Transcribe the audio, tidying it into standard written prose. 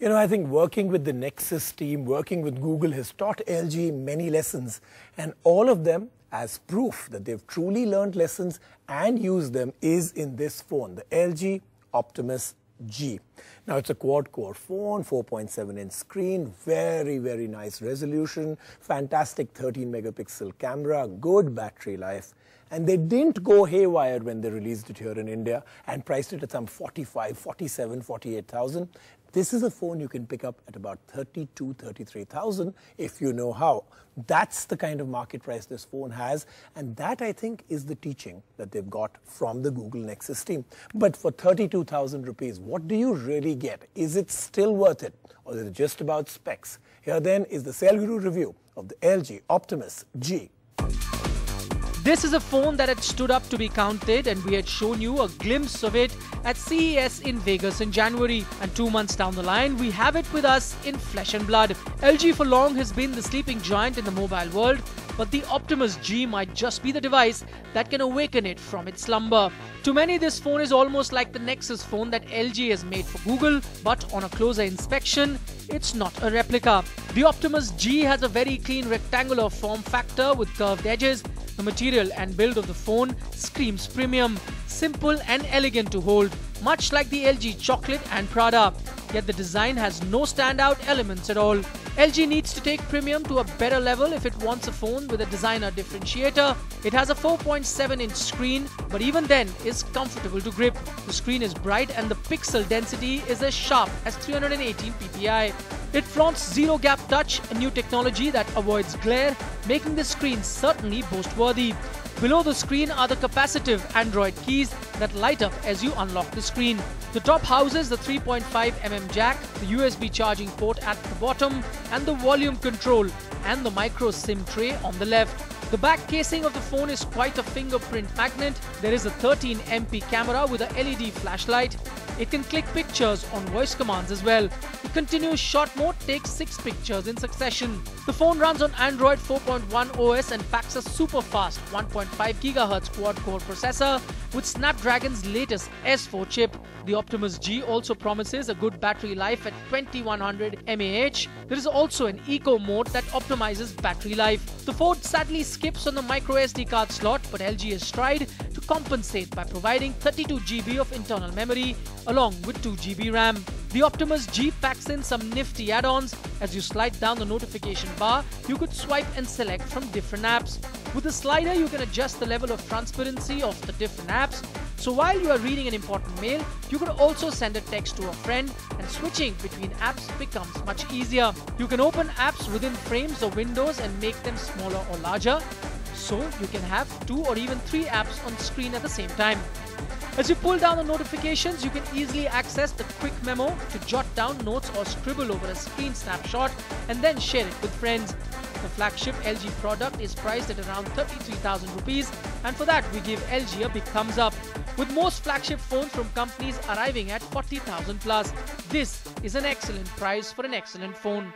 You know, I think working with the Nexus team, working with Google has taught LG many lessons, and all of them, as proof that they've truly learned lessons and used them, is in this phone, the LG Optimus G. Now, it's a quad-core phone, 4.7-inch screen, very, very nice resolution, fantastic 13-megapixel camera, good battery life. And they didn't go haywire when they released it here in India and priced it at some 45, 47, 48,000. This is a phone you can pick up at about 32, 33,000 if you know how. That's the kind of market price this phone has, and that, I think, is the teaching that they've got from the Google Nexus team. But for 32,000 rupees, what do you really get? Is it still worth it, or is it just about specs? Here then is the Sale Guru review of the LG Optimus G. This is a phone that had stood up to be counted, and we had shown you a glimpse of it at CES in Vegas in January. And 2 months down the line, we have it with us in flesh and blood. LG for long has been the sleeping giant in the mobile world, but the Optimus G might just be the device that can awaken it from its slumber. To many, this phone is almost like the Nexus phone that LG has made for Google, but on a closer inspection, it's not a replica. The Optimus G has a very clean rectangular form factor with curved edges. The material and build of the phone screams premium, simple and elegant to hold, much like the LG Chocolate and Prada. Yet the design has no standout elements at all. LG needs to take premium to a better level if it wants a phone with a designer differentiator. It has a 4.7-inch screen, but even then is comfortable to grip. The screen is bright and the pixel density is as sharp as 318 ppi. It flaunts Zero Gap Touch, a new technology that avoids glare, making the screen certainly boast-worthy. Below the screen are the capacitive Android keys that light up as you unlock the screen. The top houses the 3.5mm jack, the USB charging port at the bottom, and the volume control and the micro SIM tray on the left. The back casing of the phone is quite a fingerprint magnet. There is a 13MP camera with a LED flashlight. It can click pictures on voice commands as well. The continuous shot mode takes 6 pictures in succession. The phone runs on Android 4.1 OS and packs a super fast 1.5 GHz quad-core processor with Snapdragon's latest S4 chip. The Optimus G also promises a good battery life at 2100 mAh. There is also an eco mode that optimizes battery life. The phone sadly skips on the micro SD card slot, but LG has tried to compensate by providing 32 GB of internal memory along with 2 GB RAM. The Optimus G packs in some nifty add-ons. As you slide down the notification bar, you could swipe and select from different apps. With the slider, you can adjust the level of transparency of the different apps. So while you are reading an important mail, you could also send a text to a friend, and switching between apps becomes much easier. You can open apps within frames or windows and make them smaller or larger. So you can have 2 or even 3 apps on screen at the same time. As you pull down the notifications, you can easily access the Quick-memo to jot down notes or scribble over a screen snapshot and then share it with friends. The flagship LG product is priced at around 33,000 rupees, and for that we give LG a big thumbs up. With most flagship phones from companies arriving at 40,000 plus, this is an excellent price for an excellent phone.